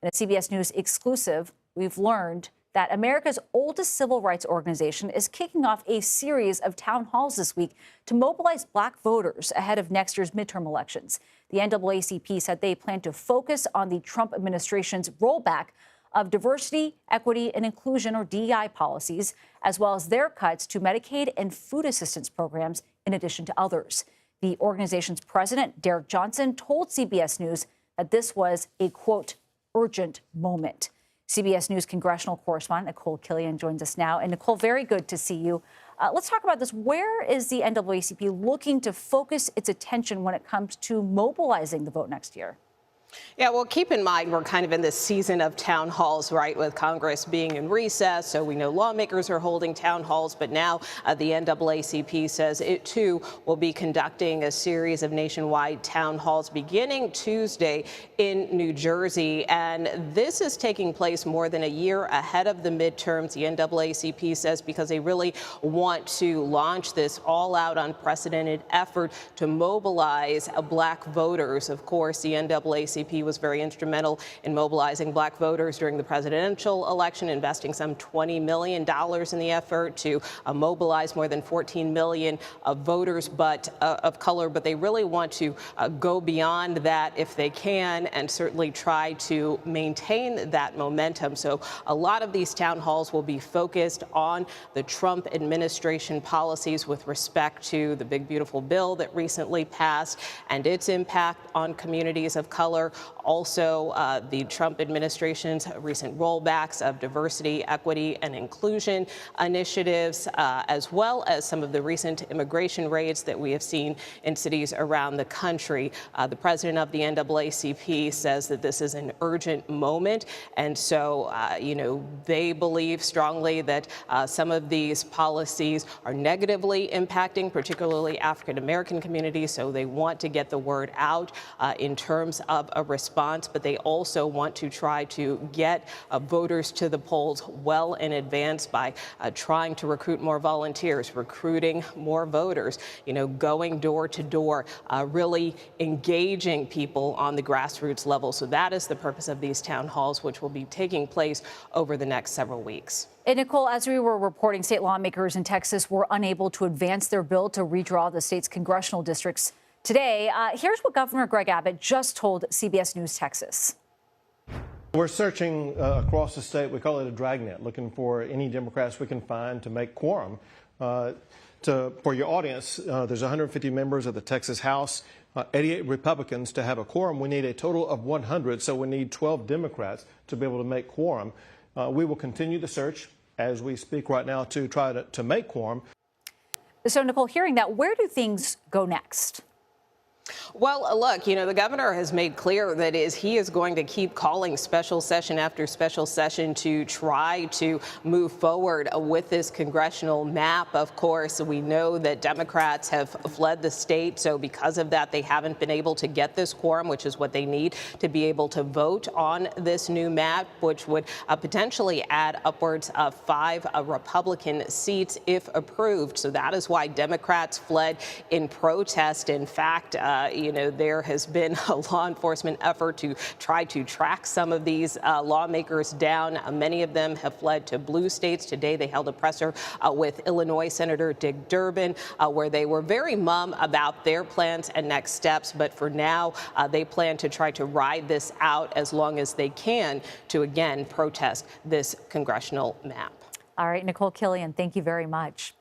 In a CBS News exclusive, we've learned that America's oldest civil rights organization is kicking off a series of town halls this week to mobilize black voters ahead of next year's midterm elections. The NAACP said they plan to focus on the Trump administration's rollback of diversity, equity, and inclusion, or DEI policies, as well as their cuts to Medicaid and food assistance programs, in addition to others. The organization's president, Derek Johnson, told CBS News that this was a, quote, urgent moment. CBS News congressional correspondent Nikole Killion joins us now. And Nikole, very good to see you. Let's talk about this. Where is the NAACP looking to focus its attention when it comes to mobilizing the vote next year? Yeah, well, keep in mind, we're kind of in this season of town halls, right, with Congress being in recess. So we know lawmakers are holding town halls, but now the NAACP says it, too, will be conducting a series of nationwide town halls beginning Tuesday in New Jersey. And this is taking place more than a year ahead of the midterms, the NAACP says, because they really want to launch this all-out, unprecedented effort to mobilize black voters. Of course, the NAACP was very instrumental in mobilizing black voters during the presidential election, investing some $20 million in the effort to mobilize more than 14 million voters of color. But they really want to go beyond that if they can, and certainly try to maintain that momentum. So a lot of these town halls will be focused on the Trump administration policies with respect to the big, beautiful bill that recently passed and its impact on communities of color. Also, the Trump administration's recent rollbacks of diversity, equity, and inclusion initiatives, as well as some of the recent immigration raids that we have seen in cities around the country. The president of the NAACP says that this is an urgent moment. And so, they believe strongly that some of these policies are negatively impacting, particularly African-American communities. So they want to get the word out in terms of a response, but they also want to try to get voters to the polls well in advance by trying to recruit more volunteers, recruiting more voters, going door to door, really engaging people on the grassroots level. So that is the purpose of these town halls, which will be taking place over the next several weeks. And Nikole, as we were reporting, state lawmakers in Texas were unable to advance their bill to redraw the state's congressional districts today. Here's what Governor Greg Abbott just told CBS News Texas. We're searching across the state. We call it a dragnet, looking for any Democrats we can find to make quorum. For your audience, there's 150 members of the Texas House, 88 Republicans. To have a quorum, we need a total of 100, so we need 12 Democrats to be able to make quorum. We will continue the search as we speak right now to try to make quorum. So, Nikole, hearing that, where do things go next? Well, look, the governor has made clear that he is going to keep calling special session after special session to try to move forward with this congressional map. Of course, we know that Democrats have fled the state. So because of that, they haven't been able to get this quorum, which is what they need to be able to vote on this new map, which would potentially add upwards of 5 Republican seats if approved. So that is why Democrats fled in protest. In fact, there has been a law enforcement effort to try to track some of these lawmakers down. Many of them have fled to blue states. Today, they held a presser with Illinois Senator Dick Durbin, where they were very mum about their plans and next steps. But for now, they plan to try to ride this out as long as they can to, again, protest this congressional map. All right, Nikole Killion, thank you very much.